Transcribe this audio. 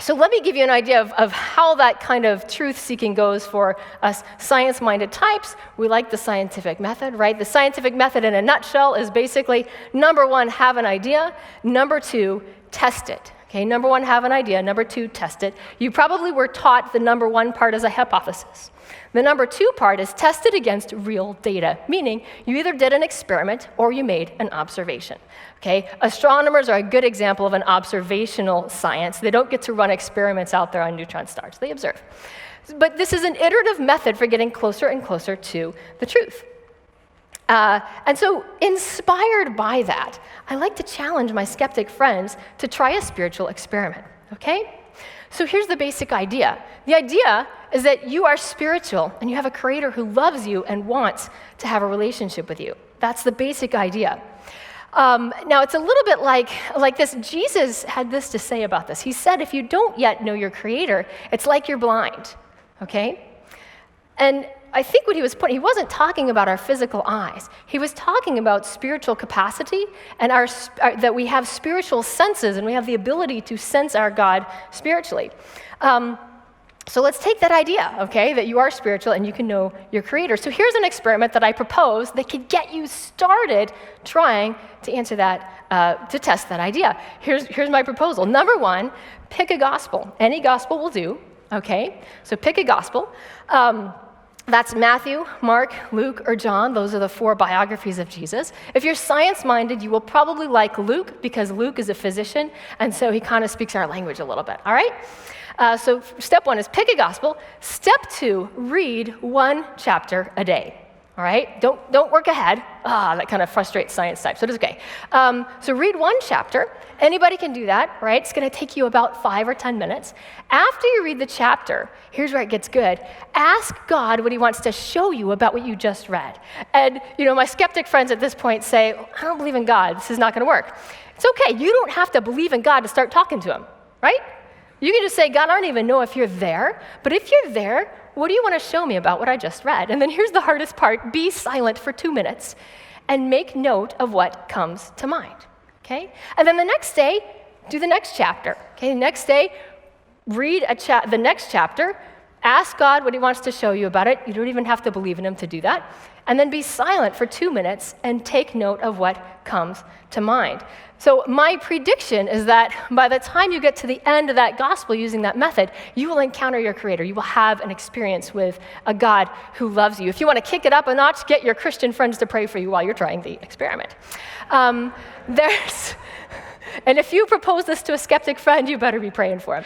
So let me give you an idea of how that kind of truth-seeking goes for us science-minded types. We like the scientific method, right? The scientific method in a nutshell is basically, number one, have an idea. Number two, test it. Okay, number one, have an idea. Number two, test it. You probably were taught the number one part is a hypothesis. The number two part is test it against real data, meaning you either did an experiment or you made an observation. Okay, astronomers are a good example of an observational science. They don't get to run experiments out there on neutron stars. They observe. But this is an iterative method for getting closer and closer to the truth. And so, inspired by that, I like to challenge my skeptic friends to try a spiritual experiment, okay? So here's the basic idea. The idea is that you are spiritual, and you have a creator who loves you and wants to have a relationship with you. That's the basic idea. Now, it's a little bit like this. Jesus had this to say about this. He said, if you don't yet know your creator, it's like you're blind, okay? And I think what he was putting, he wasn't talking about our physical eyes. He was talking about spiritual capacity and that we have spiritual senses and we have the ability to sense our God spiritually. So let's take that idea, okay, that you are spiritual and you can know your creator. So here's an experiment that I propose that could get you started trying to answer that, to test that idea. Here's my proposal. Number one, pick a gospel. Any gospel will do, okay? So pick a gospel. That's Matthew, Mark, Luke, or John. Those are the 4 biographies of Jesus. If you're science-minded, you will probably like Luke because Luke is a physician, and so he kind of speaks our language a little bit, all right? So step 1 is pick a gospel. Step 2, read 1 chapter a day, all right? Don't work ahead. That kind of frustrates science types, so it's okay. So read 1 chapter. Anybody can do that, right? It's going to take you about 5 or 10 minutes. After you read the chapter, here's where it gets good. Ask God what he wants to show you about what you just read. And, my skeptic friends at this point say, I don't believe in God. This is not going to work. It's okay. You don't have to believe in God to start talking to him, right? You can just say, God, I don't even know if you're there, but if you're there, what do you want to show me about what I just read? And then here's the hardest part. Be silent for 2 minutes and make note of what comes to mind. Okay? And then the next day, do the next chapter. Okay? The next day, read the next chapter, ask God what he wants to show you about it. You don't even have to believe in him to do that. And then be silent for 2 minutes and take note of what comes to mind. So my prediction is that by the time you get to the end of that gospel using that method, you will encounter your creator. You will have an experience with a God who loves you. If you want to kick it up a notch, get your Christian friends to pray for you while you're trying the experiment. And if you propose this to a skeptic friend, you better be praying for him.